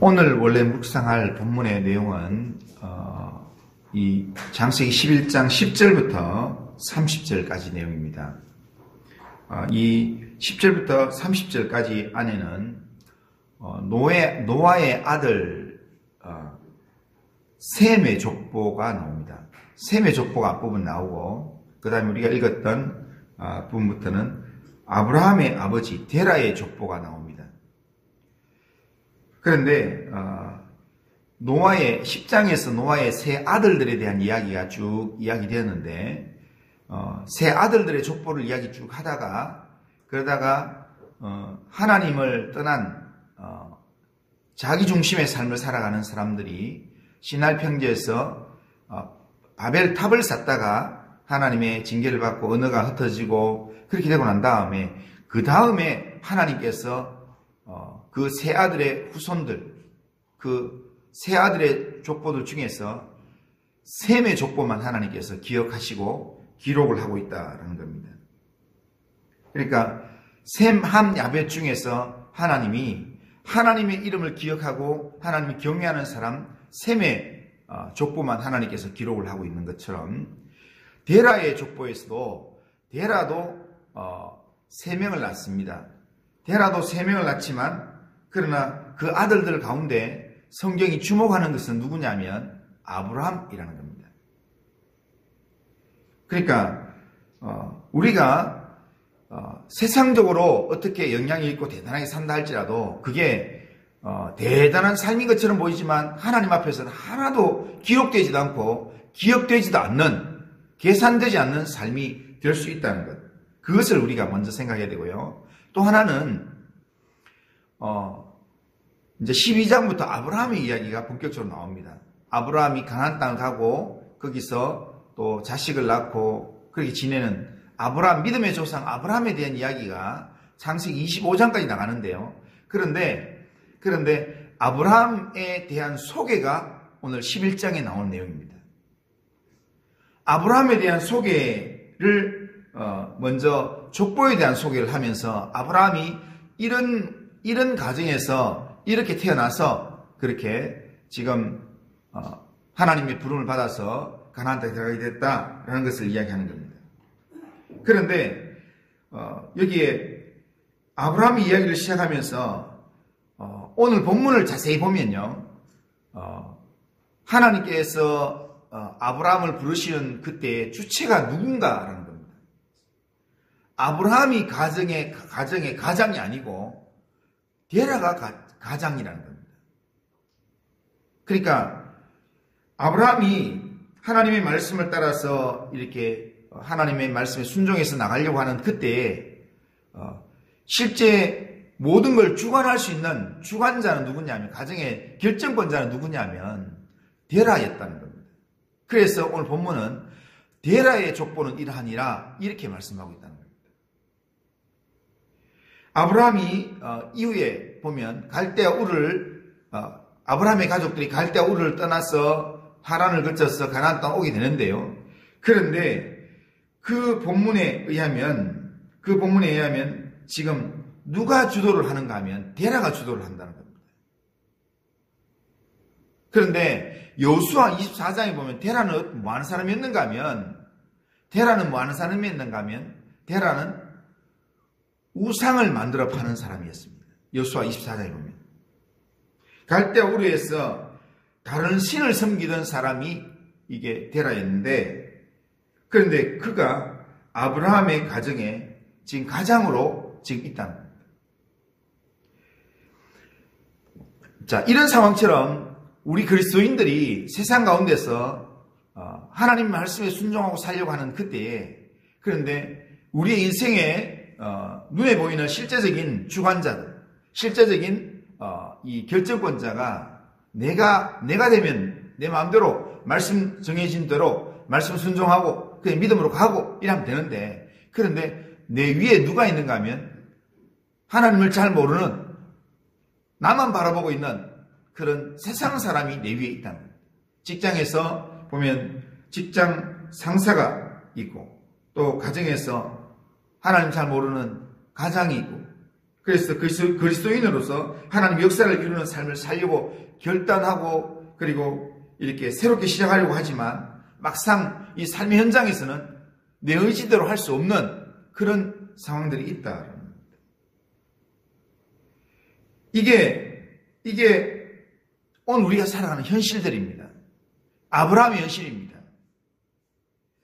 오늘 원래 묵상할 본문의 내용은 이 창세기 11장 10절부터 30절까지 내용입니다. 이 10절부터 30절까지 안에는 노아의 아들 셈의 족보가 나옵니다. 셈의 족보가 앞부분 나오고 그 다음에 우리가 읽었던 부분부터는 아브라함의 아버지 데라의 족보가 나옵니다. 그런데 노아의 10장에서 노아의 세 아들들에 대한 이야기가 쭉 이야기되었는데 세 아들들의 족보를 이야기 쭉 하다가 그러다가 하나님을 떠난 자기 중심의 삶을 살아가는 사람들이 시날 평지에서 바벨 탑을 쌓다가 하나님의 징계를 받고 언어가 흩어지고 그렇게 되고 난 다음에 그 다음에 하나님께서 그 세 아들의 후손들, 그 세 아들의 족보들 중에서 셈의 족보만 하나님께서 기억하시고 기록을 하고 있다는 겁니다. 그러니까 셈, 함, 야벳 중에서 하나님의 이름을 기억하고 하나님을 경외하는 사람 셈의 족보만 하나님께서 기록을 하고 있는 것처럼 데라의 족보에서도 데라도 3명을 낳습니다. 데라도 3명을 낳지만 그러나 그 아들들 가운데 성경이 주목하는 것은 누구냐면 아브라함이라는 겁니다. 그러니까 우리가 세상적으로 어떻게 영향이 있고 대단하게 산다 할지라도 그게 대단한 삶인 것처럼 보이지만 하나님 앞에서는 하나도 기록되지도 않고 기억되지도 않는 계산되지 않는 삶이 될 수 있다는 것. 그것을 우리가 먼저 생각해야 되고요. 또 하나는 이제 12장부터 아브라함의 이야기가 본격적으로 나옵니다. 아브라함이 가나안 땅을 가고 거기서 또 자식을 낳고 그렇게 지내는 아브라함, 믿음의 조상 아브라함에 대한 이야기가 창세기 25장까지 나가는데요. 그런데 아브라함에 대한 소개가 오늘 11장에 나오는 내용입니다. 아브라함에 대한 소개를 먼저 족보에 대한 소개를 하면서 아브라함이 이런 가정에서 이렇게 태어나서 그렇게 지금 하나님의 부름을 받아서 가나안 땅에 들어가게 됐다라는 것을 이야기하는 겁니다. 그런데 여기에 아브라함이 이야기를 시작하면서 오늘 본문을 자세히 보면요. 하나님께서 아브라함을 부르시는 그때의 주체가 누군가라는 겁니다. 아브라함이 가정의 가장이 아니고 데라가 가장이라는 겁니다. 그러니까 아브라함이 하나님의 말씀을 따라서 이렇게 하나님의 말씀에 순종해서 나가려고 하는 그때에 실제 모든 걸 주관할 수 있는 주관자는 누구냐면 가정의 결정권자는 누구냐면 데라였다는 겁니다. 그래서 오늘 본문은 데라의 족보는 이러하니라 이렇게 말씀하고 있다는 겁니다. 아브라함이 이후에 보면 갈대아 우르를 아브라함의 가족들이 갈대아 우르를 떠나서 하란을 거쳐서 가나안 땅 오게 되는데요. 그런데 그 본문에 의하면 지금 누가 주도를 하는가 하면 데라가 주도를 한다는 겁니다. 그런데 여호수아 24장에 보면 데라는 뭐 하는 사람이었는가 하면 데라는 우상을 만들어 파는 사람이었습니다. 여호수아 24장에 보면 갈대아 우르에서 다른 신을 섬기던 사람이 이게 데라였는데 그런데 그가 아브라함의 가정에 지금 가장으로 지금 있다는 겁니다. 자, 이런 상황처럼 우리 그리스도인들이 세상 가운데서 하나님 말씀에 순종하고 살려고 하는 그때에 그런데 우리의 인생에 눈에 보이는 실제적인 주관자들, 실제적인 이 결정권자가 내가 되면 내 마음대로 말씀 정해진 대로 말씀 순종하고 그냥 믿음으로 가고 이러면 되는데 그런데 내 위에 누가 있는가 하면 하나님을 잘 모르는 나만 바라보고 있는 그런 세상 사람이 내 위에 있다는 겁니다. 직장에서 보면 직장 상사가 있고 또 가정에서 하나님 잘 모르는 가장이 있고 그래서 그리스도인으로서 하나님 역사를 이루는 삶을 살려고 결단하고 그리고 이렇게 새롭게 시작하려고 하지만 막상 이 삶의 현장에서는 내 의지대로 할 수 없는 그런 상황들이 있다. 이게 오늘 우리가 살아가는 현실들입니다. 아브라함의 현실입니다.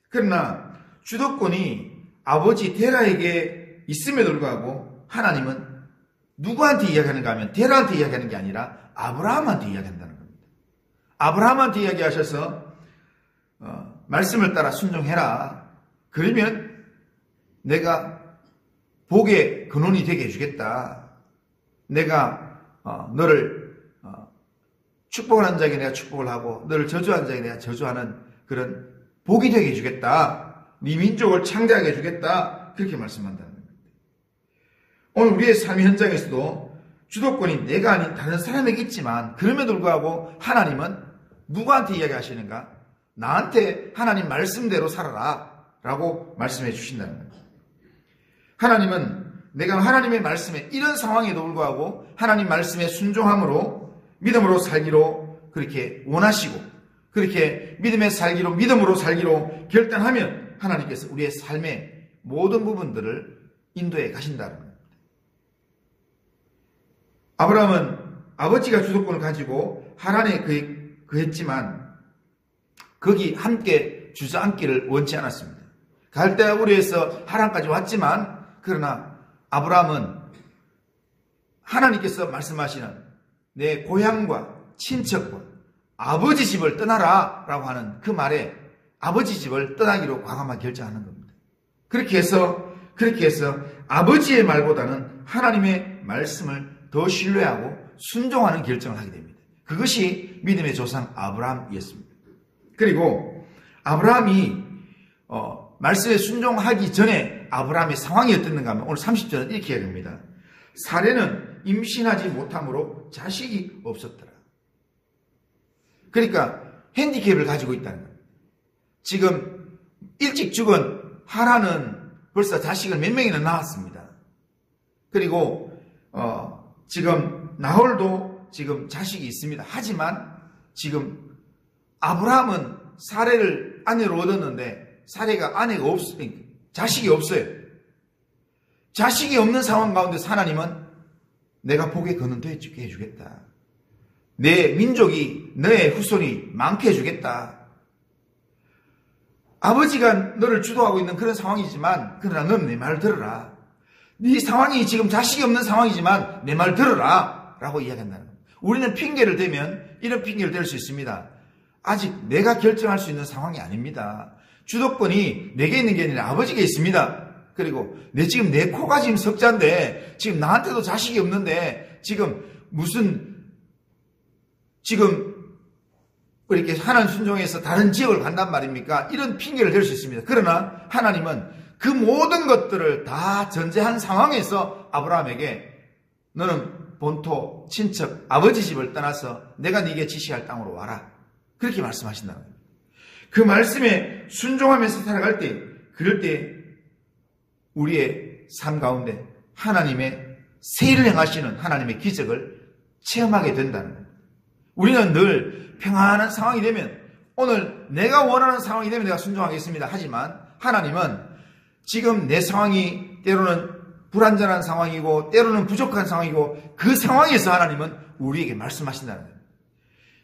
그러나 주도권이 아버지 데라에게 있음에도 불구하고 하나님은 누구한테 이야기하는가 하면 데라한테 이야기하는 게 아니라 아브라함한테 이야기한다는 겁니다. 아브라함한테 이야기하셔서 말씀을 따라 순종해라. 그러면 내가 복의 근원이 되게 해주겠다. 내가 너를 축복하는 자에게 내가 축복을 하고 너를 저주하는 자에게 내가 저주하는 그런 복이 되게 해주겠다. 네 민족을 창대하게 해주겠다. 그렇게 말씀한다는 겁니다. 오늘 우리의 삶의 현장에서도 주도권이 내가 아닌 다른 사람에게 있지만 그럼에도 불구하고 하나님은 누구한테 이야기하시는가? 나한테 하나님 말씀대로 살아라 라고 말씀해 주신다는 겁니다. 하나님은 내가 하나님의 말씀에 이런 상황에도 불구하고 하나님 말씀에 순종함으로 믿음으로 살기로 그렇게 원하시고 그렇게 믿음의 살기로 믿음으로 살기로 결단하면 하나님께서 우리의 삶의 모든 부분들을 인도해 가신다는 겁니다. 아브라함은 아버지가 주도권을 가지고 하란에 거했지만 거기 함께 주저앉기를 원치 않았습니다. 갈대아 우르에서 하란까지 왔지만 그러나 아브라함은 하나님께서 말씀하시는 내 고향과 친척과 아버지 집을 떠나라 라고 하는 그 말에 아버지 집을 떠나기로 과감하게 결정하는 겁니다. 그렇게 해서 아버지의 말보다는 하나님의 말씀을 더 신뢰하고 순종하는 결정을 하게 됩니다. 그것이 믿음의 조상 아브라함이었습니다. 그리고 아브라함이 말씀에 순종하기 전에 아브라함의 상황이 어땠는가 하면 오늘 30절은 이렇게 이야기합니다. 사례는 임신하지 못함으로 자식이 없었더라. 그러니까 핸디캡을 가지고 있다는 겁니다. 지금 일찍 죽은 하란은 벌써 자식을 몇 명이나 낳았습니다. 그리고 지금 나홀도 지금 자식이 있습니다. 하지만 지금 아브라함은 사례를 아내로 얻었는데 사례가 아내가 없으니까 자식이 없어요. 자식이 없는 상황 가운데서 하나님은 내가 복의 근원 되게 해주겠다. 내 민족이 너의 후손이 많게 해주겠다. 아버지가 너를 주도하고 있는 그런 상황이지만 그러나 너는 내 말 들어라. 네 상황이 지금 자식이 없는 상황이지만 내 말 들어라 라고 이야기한다는 겁니다. 우리는 핑계를 대면 이런 핑계를 댈 수 있습니다. 아직 내가 결정할 수 있는 상황이 아닙니다. 주도권이 내게 있는 게 아니라 아버지께 있습니다. 그리고 지금 내 코가 지금 석자인데 지금 나한테도 자식이 없는데 지금 이렇게 하나님 순종해서 다른 지역을 간단 말입니까? 이런 핑계를 댈 수 있습니다. 그러나 하나님은 그 모든 것들을 다 전제한 상황에서 아브라함에게 너는 본토, 친척, 아버지 집을 떠나서 내가 네게 지시할 땅으로 와라. 그렇게 말씀하신다는 거예요. 그 말씀에 순종하면서 살아갈 때 그럴 때 우리의 삶 가운데 하나님의 세일을 행하시는 하나님의 기적을 체험하게 된다는 거예요. 우리는 늘 평안한 상황이 되면 오늘 내가 원하는 상황이 되면 내가 순종하겠습니다. 하지만 하나님은 지금 내 상황이 때로는 불완전한 상황이고 때로는 부족한 상황이고 그 상황에서 하나님은 우리에게 말씀하신다는 거예요.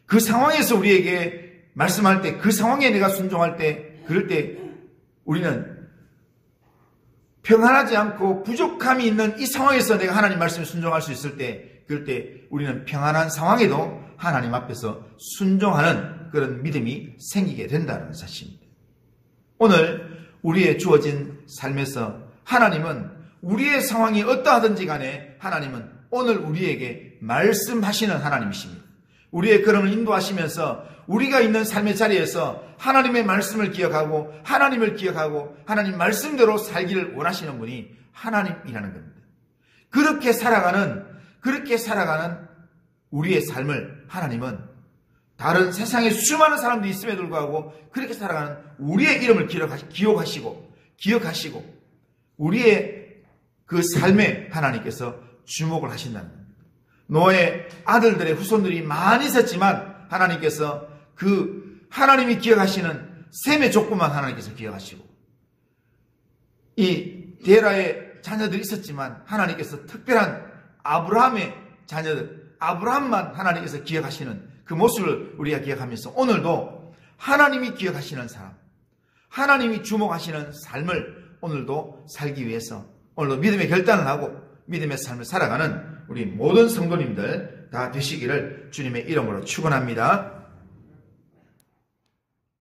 그 상황에서 우리에게 말씀할 때 그 상황에 내가 순종할 때 그럴 때 우리는 평안하지 않고 부족함이 있는 이 상황에서 내가 하나님 말씀에 순종할 수 있을 때 그럴 때 우리는 평안한 상황에도 하나님 앞에서 순종하는 그런 믿음이 생기게 된다는 사실입니다. 오늘 우리의 주어진 삶에서 하나님은 우리의 상황이 어떠하든지 간에 하나님은 오늘 우리에게 말씀하시는 하나님이십니다. 우리의 걸음을 인도하시면서 우리가 있는 삶의 자리에서 하나님의 말씀을 기억하고 하나님을 기억하고 하나님 말씀대로 살기를 원하시는 분이 하나님이라는 겁니다. 그렇게 살아가는 우리의 삶을 하나님은 다른 세상에 수많은 사람들이 있음에도 불구하고 그렇게 살아가는 우리의 이름을 기억하시고 우리의 그 삶에 하나님께서 주목을 하신다는 겁니다. 노아의 아들들의 후손들이 많이 있었지만 하나님께서 그 하나님이 기억하시는 셈의 족보만 하나님께서 기억하시고, 이 데라의 자녀들이 있었지만 하나님께서 특별한 아브라함의 자녀들, 아브라함만 하나님께서 기억하시는 그 모습을 우리가 기억하면서 오늘도 하나님이 기억하시는 사람, 하나님이 주목하시는 삶을 오늘도 살기 위해서 오늘도 믿음의 결단을 하고 믿음의 삶을 살아가는 우리 모든 성도님들 다 되시기를 주님의 이름으로 축원합니다.